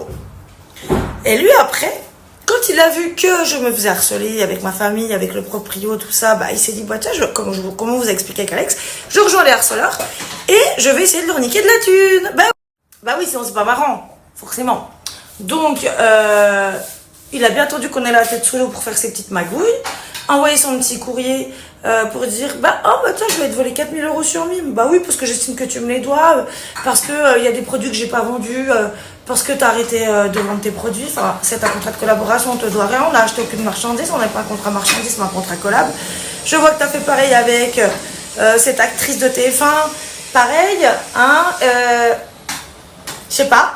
Et lui, après, quand il a vu que je me faisais harceler avec ma famille, avec le proprio, tout ça, il s'est dit, tiens, comment vous a expliqué avec Alex, je rejoins les harceleurs et je vais essayer de leur niquer de la thune. Bah oui, sinon c'est pas marrant, forcément. Donc, il a bien attendu qu'on ait la tête sous l'eau pour faire ses petites magouilles, envoyer son petit courrier pour dire tiens, je vais te voler 4000 € sur Mime. Bah oui, parce que j'estime que tu me les dois, parce que il y a des produits que j'ai pas vendus, parce que tu as arrêté de vendre tes produits. Enfin, c'est un contrat de collaboration, on te doit rien, on n'a acheté aucune marchandise, on n'a pas un contrat marchandise, mais un contrat collab. Je vois que tu as fait pareil avec cette actrice de TF1, pareil, hein, je sais pas.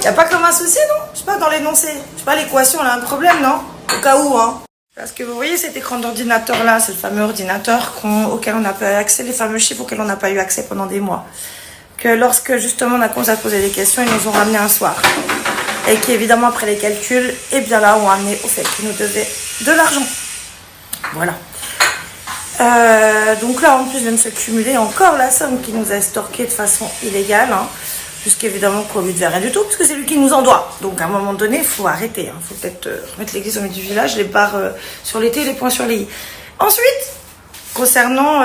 Y a pas comme un souci, non? Je sais pas, dans l'énoncé. Je sais pas, l'équation, elle a un problème, non? Au cas où, hein. Parce que vous voyez cet écran d'ordinateur-là, c'est le fameux ordinateur auquel on n'a pas eu accès, les fameux chiffres auxquels on n'a pas eu accès pendant des mois. Que lorsque, justement, on a commencé à poser des questions, ils nous ont ramené un soir. Et qui, évidemment, après les calculs, et bien là, ont amené au fait qu'ils nous devaient de l'argent. Voilà. Donc là, en plus, vient de se cumuler encore la somme qui nous a estorqué de façon illégale, hein. Puisqu'évidemment qu'on lui devait rien du tout, parce que c'est lui qui nous en doit. Donc à un moment donné, il faut arrêter. Il faut peut-être remettre l'église au milieu du village, les barres sur les T, les points sur les I. Ensuite, concernant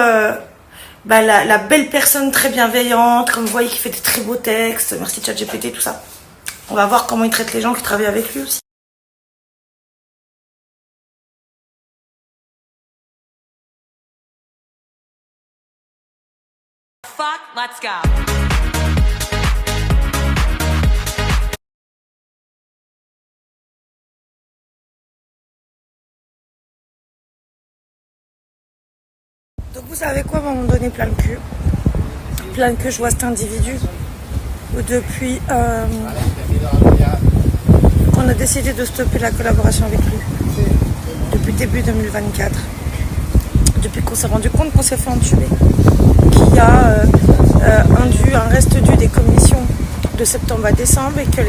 la belle personne très bienveillante, comme vous voyez, qui fait des très beaux textes, merci ChatGPT, tout ça. On va voir comment il traite les gens qui travaillent avec lui aussi. fuck? Let's go. Donc vous savez quoi, m'ont donné plein le cul. Plein le cul, je vois cet individu. Depuis qu'on a décidé de stopper la collaboration avec lui. Depuis début 2024. Depuis qu'on s'est rendu compte qu'on s'est fait entuber. Qu'il y a un reste dû des commissions de septembre à décembre et que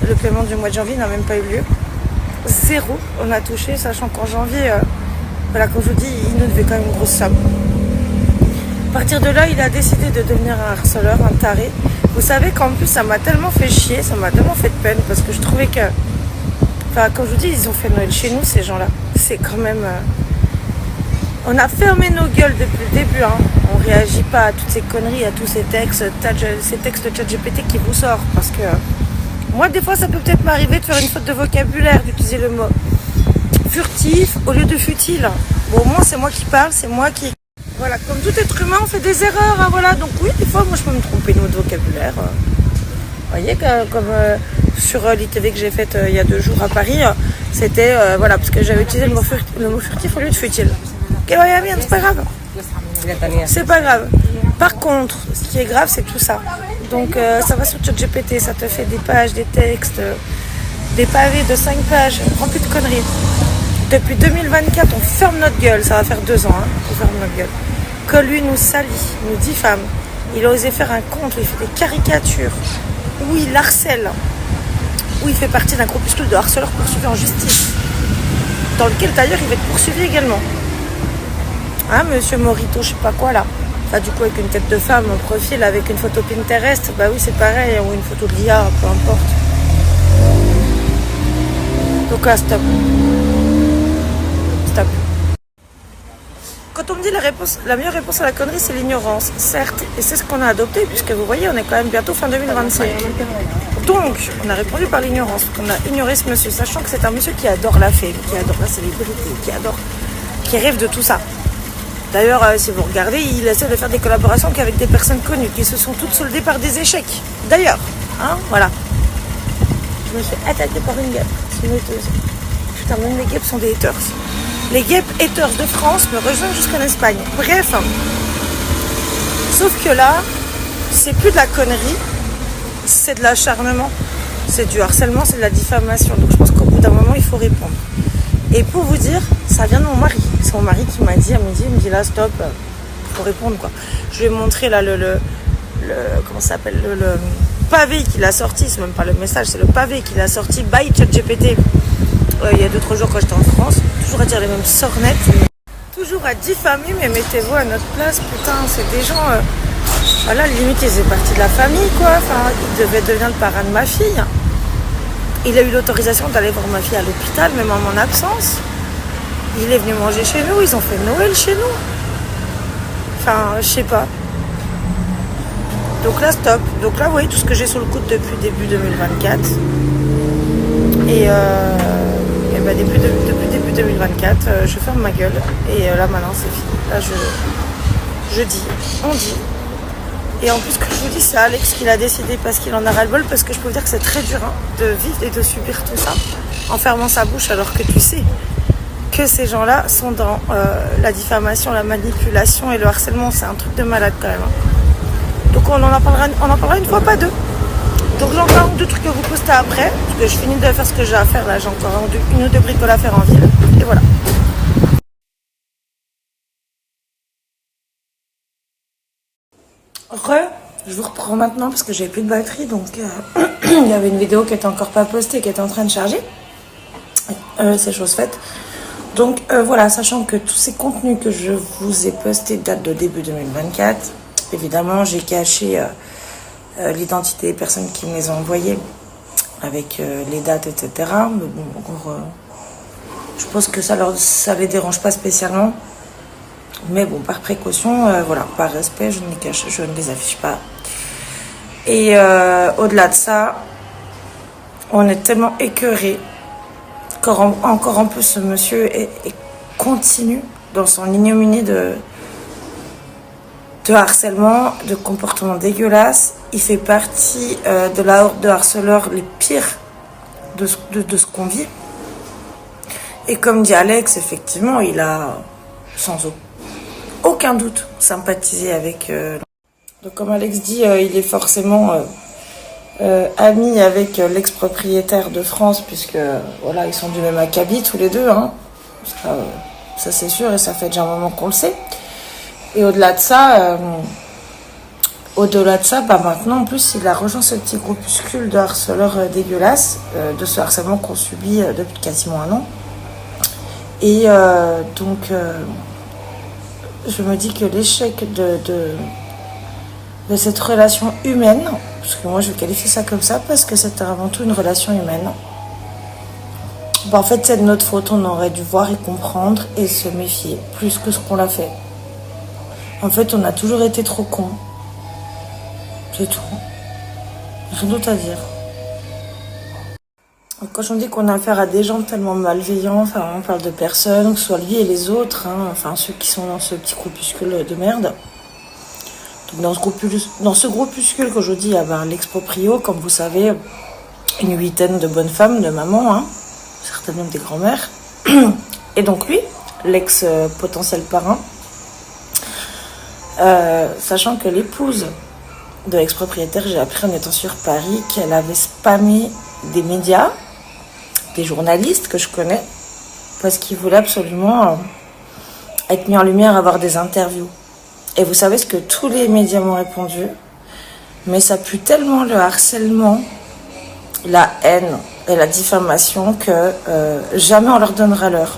le paiement du mois de janvier n'a même pas eu lieu. Zéro, on a touché, sachant qu'en janvier, voilà, comme je vous dis, il nous devait quand même une grosse somme. À partir de là, il a décidé de devenir un harceleur, un taré. Vous savez qu'en plus, ça m'a tellement fait chier, ça m'a tellement fait de peine, parce que je trouvais que... Enfin, comme je vous dis, ils ont fait Noël chez nous, ces gens-là. C'est quand même... On a fermé nos gueules depuis le début, hein. On réagit pas à toutes ces conneries, à tous ces textes de ChatGPT qui vous sortent, parce que... Moi, des fois, ça peut peut-être m'arriver de faire une faute de vocabulaire, d'utiliser le mot furtif au lieu de futile. Bon, au moins, c'est moi qui parle, c'est moi qui... Voilà, comme tout être humain, on fait des erreurs, hein, voilà. Donc oui, des fois, moi, je peux me tromper de mot de vocabulaire. Vous voyez, comme sur l'ITV que j'ai faite il y a 2 jours à Paris, c'était, voilà, parce que j'avais utilisé le mot furtif au lieu de futile. Ok, ouais, bien, c'est pas grave. C'est pas grave. Par contre, ce qui est grave, c'est tout ça. Donc, ça va sur ChatGPT, ça te fait des pages, des textes, des pavés de 5 pages, remplis de conneries. Depuis 2024, on ferme notre gueule. Ça va faire 2 ans, hein, on ferme notre gueule. Que lui nous salit, nous diffame. Il a osé faire un compte où il fait des caricatures, où il harcèle, où il fait partie d'un groupuscule de harceleurs poursuivis en justice, dans lequel d'ailleurs il va être poursuivi également. Hein, monsieur Morito, je sais pas quoi là. Enfin, du coup, avec une tête de femme, un profil avec une photo Pinterest, bah oui, c'est pareil, ou une photo de l'IA, peu importe. Donc là, stop. Stop. Quand on me dit la meilleure réponse à la connerie, c'est l'ignorance, certes, et c'est ce qu'on a adopté, puisque vous voyez, on est quand même bientôt fin 2025. Donc, on a répondu par l'ignorance, on a ignoré ce monsieur, sachant que c'est un monsieur qui adore la fame, qui adore la célébrité, qui rêve de tout ça. D'ailleurs, si vous regardez, il essaie de faire des collaborations qu'avec des personnes connues, qui se sont toutes soldées par des échecs. D'ailleurs, hein, voilà. Je me suis attaquée par une guêpe, c'est une hateuse. Putain, même les guêpes sont des haters. Les guêpes haters de France me rejoignent jusqu'en Espagne. Bref. Sauf que là, c'est plus de la connerie, c'est de l'acharnement. C'est du harcèlement, c'est de la diffamation. Donc je pense qu'au bout d'un moment, il faut répondre. Et pour vous dire, ça vient de mon mari. C'est mon mari qui m'a dit à midi, il me dit là, stop, il faut répondre quoi. Je lui ai montré là comment ça s'appelle, le pavé qu'il a sorti, c'est même pas le message, c'est le pavé qu'il a sorti by ChatGPT. Il y a 2-3 jours quand j'étais en France, toujours à dire les mêmes sornettes, toujours à diffamer, mais mettez-vous à notre place, putain, c'est des gens, voilà, limite ils faisaient partie de la famille, quoi, enfin, il devait devenir le parrain de ma fille. Il a eu l'autorisation d'aller voir ma fille à l'hôpital, même en mon absence. Il est venu manger chez nous, ils ont fait Noël chez nous. Enfin, je sais pas. Donc là, stop. Donc là, vous voyez tout ce que j'ai sous le coude depuis début 2024. Et ben depuis début 2024, je ferme ma gueule. Et là, maintenant, c'est fini. Là, je dis, on dit. Et en plus, ce que je vous dis, c'est Alex qui l'a décidé parce qu'il en a ras-le-bol. Parce que je peux vous dire que c'est très dur hein, de vivre et de subir tout ça en fermant sa bouche alors que tu sais que ces gens-là sont dans la diffamation, la manipulation et le harcèlement. C'est un truc de malade quand même. Donc on en parlera une fois, pas 2. Donc j'ai encore 1 ou 2 trucs que vous postez après. Parce que je finis de faire ce que j'ai à faire. Là, j'ai encore 1 ou 2 bricoles à faire en ville. Et voilà. Je vous reprends maintenant parce que j'avais plus de batterie. Donc il y avait une vidéo qui était encore pas postée, qui était en train de charger. C'est chose faite. Donc voilà, sachant que tous ces contenus que je vous ai postés datent de début 2024, évidemment j'ai caché l'identité des personnes qui me les ont envoyées avec les dates, etc. Mais bon, encore, je pense que ça les dérange pas spécialement. Mais bon, par précaution, voilà, par respect, je ne les affiche pas. Et au-delà de ça, on est tellement écœurés. Encore en plus, ce monsieur est continue dans son ignominie de harcèlement, de comportement dégueulasse. Il fait partie de la horde de harceleurs les pires de ce qu'on vit. Et comme dit Alex, effectivement, il a sans aucun doute sympathisé avec... Donc comme Alex dit, il est forcément ami avec l'ex-propriétaire de France, puisque voilà, ils sont du même acabit tous les deux. Hein. Ça c'est sûr, et ça fait déjà un moment qu'on le sait. Et au-delà de ça, bah maintenant en plus il a rejoint ce petit groupuscule de harceleurs dégueulasses, de ce harcèlement qu'on subit depuis quasiment un an. Et donc je me dis que l'échec de cette relation humaine, parce que moi je vais qualifier ça comme ça, parce que c'est avant tout une relation humaine. Bah, en fait c'est de notre faute, on aurait dû voir et comprendre et se méfier, plus que ce qu'on l'a fait. En fait on a toujours été trop cons. C'est tout. Rien d'autre à dire. Quand on dit qu'on a affaire à des gens tellement malveillants, enfin on parle de personnes, que ce soit lui et les autres, hein, enfin ceux qui sont dans ce petit groupuscule de merde. Donc dans ce groupuscule qu'aujourd'hui il y a l'ex-proprio, comme vous savez, une huitaine de bonnes femmes, de mamans, hein, certainement des grands-mères. Et donc lui, l'ex-potentiel parrain, sachant que l'épouse de l'ex-propriétaire, j'ai appris en étant sur Paris qu'elle avait spammé des médias, des journalistes que je connais, parce qu'ils voulaient absolument être mis en lumière, avoir des interviews. Et vous savez ce que tous les médias m'ont répondu? Mais ça pue tellement le harcèlement, la haine et la diffamation que jamais on leur donnera l'heure.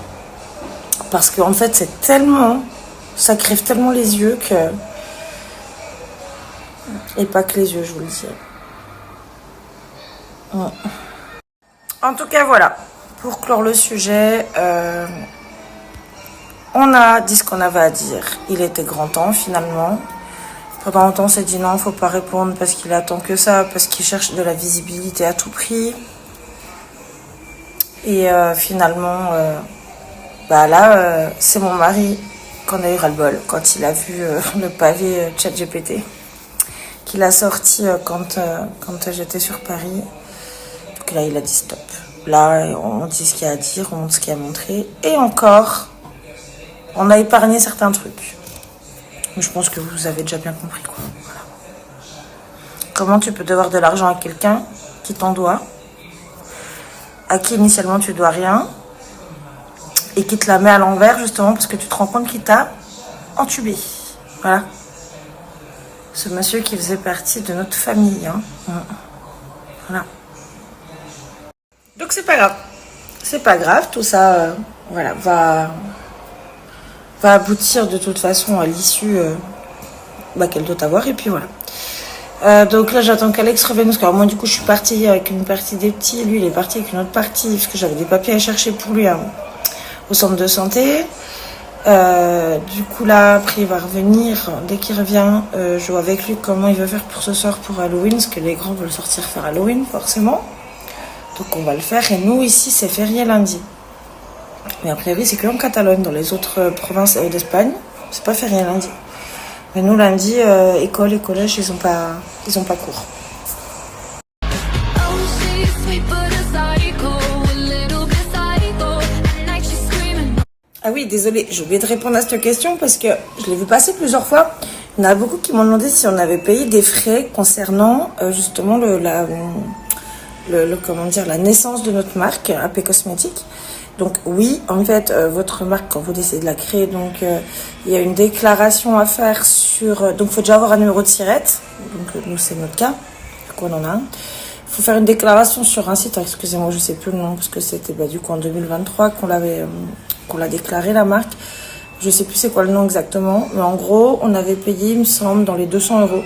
Parce qu'en fait, c'est tellement... ça crève tellement les yeux que... Et pas que les yeux, je vous le dis. Ouais. En tout cas, voilà. Pour clore le sujet, on a dit ce qu'on avait à dire. Il était grand temps, finalement. Pendant longtemps, on s'est dit non, faut pas répondre parce qu'il attend que ça, parce qu'il cherche de la visibilité à tout prix. Et finalement, c'est mon mari qu'on a eu ras-le-bol quand il a vu le pavé ChatGPT qu'il a sorti quand j'étais sur Paris. Donc là, il a dit stop. Là, on dit ce qu'il y a à dire, on montre ce qu'il y a à montrer. Et encore, on a épargné certains trucs. Mais je pense que vous avez déjà bien compris, quoi. Voilà. Comment tu peux devoir de l'argent à quelqu'un qui t'en doit, à qui initialement tu dois rien, et qui te la met à l'envers justement parce que tu te rends compte qu'il t'a entubé. Voilà. Ce monsieur qui faisait partie de notre famille. Hein. Voilà. Donc c'est pas grave. C'est pas grave, tout ça voilà, va aboutir de toute façon à l'issue qu'elle doit avoir. Et puis voilà. Donc là j'attends qu'Alex revienne parce que moi du coup je suis partie avec une partie des petits, lui il est parti avec une autre partie parce que j'avais des papiers à chercher pour lui hein, au centre de santé. Du coup là après il va revenir, dès qu'il revient je vois avec lui comment il va faire pour ce soir pour Halloween, parce que les grands veulent sortir faire Halloween forcément, donc on va le faire. Et nous ici c'est férié lundi, mais a priori c'est que en Catalogne, dans les autres provinces d'Espagne c'est pas férié lundi, mais nous lundi école et collège ils ont pas cours. Ah oui, désolée, j'ai oublié de répondre à cette question parce que je l'ai vu passer plusieurs fois. Il y en a beaucoup qui m'ont demandé si on avait payé des frais concernant justement la naissance de notre marque AP Cosmétiques. Donc oui, en fait, votre marque, quand vous décidez de la créer, donc il y a une déclaration à faire sur... donc il faut déjà avoir un numéro de SIRET. Donc nous, c'est notre cas. Du coup, on en a un. Il faut faire une déclaration sur un site. Excusez-moi, je sais plus le nom parce que c'était du coup en 2023 qu'on l'a déclaré, la marque. Je sais plus c'est quoi le nom exactement, mais en gros on avait payé, il me semble, dans les 200 €.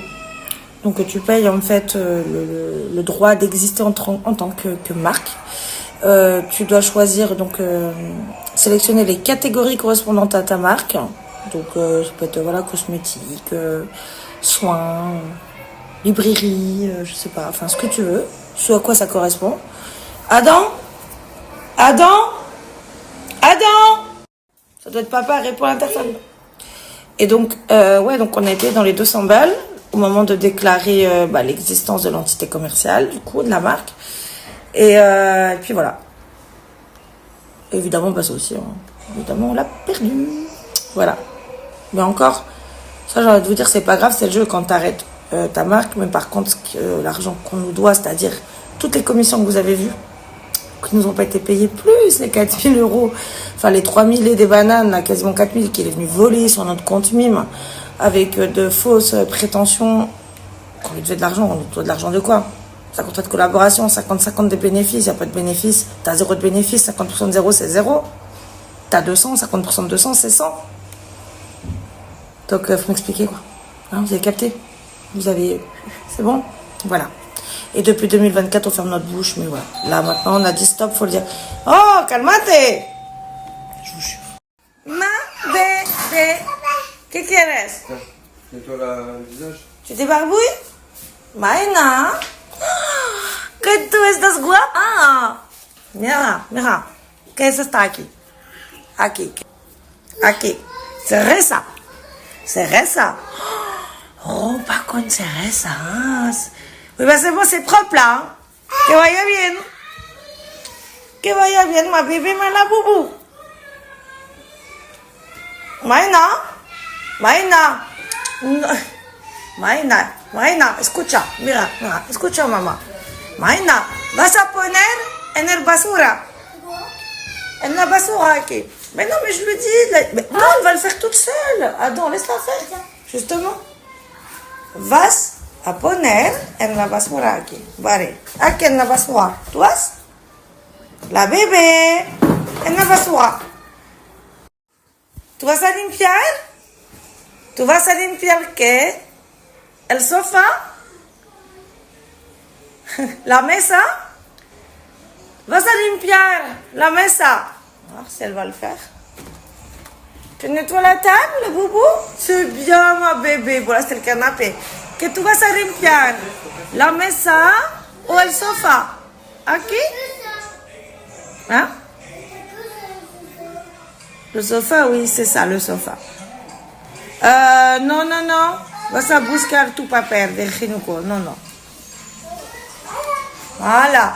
Donc tu payes en fait le droit d'exister en tant que marque. Tu dois choisir, donc sélectionner les catégories correspondantes à ta marque. Donc ça peut être cosmétique, soins, librairie, je sais pas, enfin ce que tu veux, ce à quoi ça correspond. Adam, ça doit être papa, réponds à l'interphone. Et donc, donc on était dans les 200 balles au moment de déclarer l'existence de l'entité commerciale, du coup, de la marque. Et puis voilà. Évidemment, ça aussi, évidemment, on l'a perdu. Voilà. Mais encore, ça, j'ai envie de vous dire, c'est pas grave, c'est le jeu quand t'arrêtes ta marque. Mais par contre, l'argent qu'on nous doit, c'est-à-dire toutes les commissions que vous avez vues, qui nous ont pas été payées, plus les 4 000 €, enfin les 3 000 et des bananes, là, quasiment 4 000, qu'il est venu voler sur notre compte mime, avec de fausses prétentions qu'on lui devait de l'argent. On lui doit de l'argent de quoi? 50 contrat de collaboration, 50-50 des bénéfices, il n'y a pas de bénéfices. T'as 0 de bénéfices, 50% de 0, c'est 0. T'as 200, 50% de 200, c'est 100. Donc, faut m'expliquer, quoi. Hein, vous avez capté? Vous avez... C'est bon? Voilà. Et depuis 2024, on ferme notre bouche, mais voilà. Là, maintenant, on a dit stop, faut le dire. Oh, calmate! Je vous jure. Ma bébé, ¿qué quieres? Nettoie le visage. Tu te barbouilles? Maena, que tú estás guapa. Mira, mira. ¿Qué es esto aquí? Aquí. Aquí. Cereza. Cereza. Oh, pas con cerezas. Oui, bah c'est bon, c'est propre là. Hein? Que vaya bien. Que vaya bien, ma bébé, ma boubou. Maena. Maena. Maena, escucha, mira, escucha mamá. Maena, vas a poner en el basura. En la basura aquí. Mais non, mais je lui dis, non, elle va le faire toute seule. Attends, laisse-la faire. Justement. Vas a poner en la basura aquí. Vale, aquí en la basura. ¿Tú vas? La bebé en la basura. ¿Tú vas a limpiar? ¿Tú vas a limpiar qué? ¿El sofá? ¿La mesa? ¿Vas a limpiar la mesa? Alors, si elle va le faire. Tu nettoies la table, le boubou? C'est bien, ma bébé. Voilà, c'est le canapé. Que tu vas a limpiar la mesa o el sofá? Aquí? Hein? Le sofa, oui, c'est ça, le sofa. No. Vas a buscar tu papel de Jinuco. No. Voilà.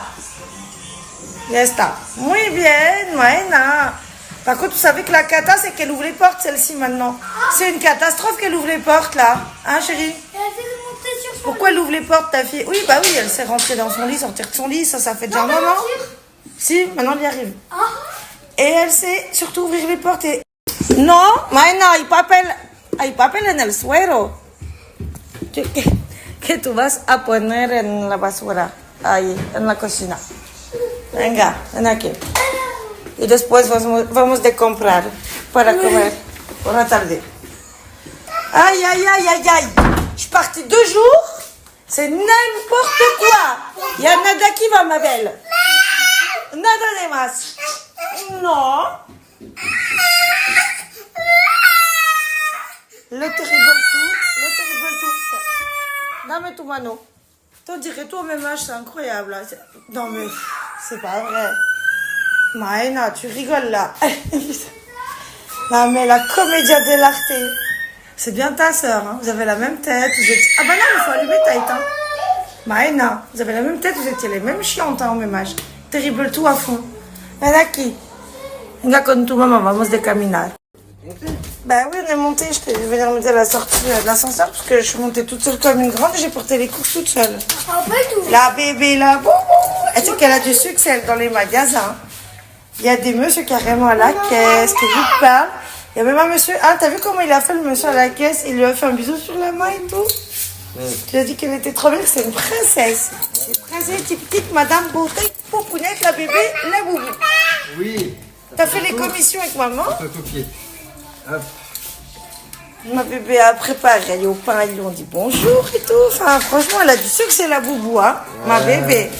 Ya está. Muy bien, Maena. Par contre, vous savez que la cata, c'est qu'elle ouvre les portes, celle-ci, maintenant. C'est une catastrophe qu'elle ouvre les portes, là. Hein, chérie? Pourquoi elle ouvre les portes, ta fille? Oui, bah oui, elle s'est rentrée dans son lit, sortir de son lit, ça fait déjà un moment. Si, maintenant, elle y arrive. Et elle sait surtout ouvrir les portes et... Non, Maena, il papel en el suero. Que tú vas a poner en la basura, ahí, en la cocina. Venga, ven aquí. Y después vamos de comprar para comer por la tarde. Aïe. Je suis partie 2 jours, c'est n'importe quoi. Il y a nada qui va, ma belle. Nada de más. Non. Le terrible tout. Dame tu mano. T'en dirais, toi, même âge, c'est incroyable. Là. Non, mais c'est pas vrai. Maena, tu rigoles là. Non, mais la comédia dell'arte. C'est bien ta sœur, hein. Vous avez la même tête. Vous êtes... Ah bah non, il faut allumer ta tête, hein. Maena, vous avez la même tête, vous étiez les mêmes chiantes, hein, au même âge. Terrible tout à fond. Ven aquí. Venga con tu maman, vamos de caminar. Ben oui, on est monté, je vais venir me dire à la sortie de l'ascenseur parce que je suis montée toute seule comme une grande et j'ai porté les courses toute seule. La bébé, la boubou. Elle sait qu'elle a du succès elle, dans les magasins. Il y a des messieurs carrément à la caisse qui lui parlent. Il y a même un monsieur, ah t'as vu comment il a fait le monsieur à la caisse? Il lui a fait un bisou sur la main et tout. Tu lui as dit qu'elle était trop belle, que c'est une princesse. C'est une princesse petite, madame beauté, poupounette, la bébé, la boubou. Oui. T'as fait les commissions avec maman? Copier. Hop. Ma bébé a préparé, elle est au pain, ils lui ont dit bonjour et tout. Enfin, franchement, elle a du succès, la boubou, hein, ma bébé.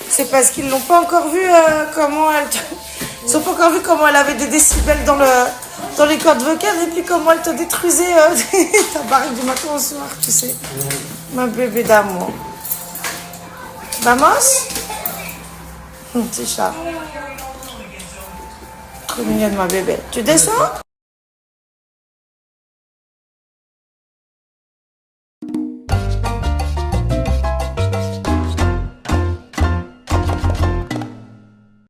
C'est parce qu'ils l'ont pas encore vu comment elle... Ils n'ont pas encore vu comment elle avait des décibels dans les cordes vocales et puis comment elle te détruisait ta barre du matin au soir, tu sais. Ma bébé d'amour. Vamos? Petit chat. Trop mignonne, ma bébé. Tu descends?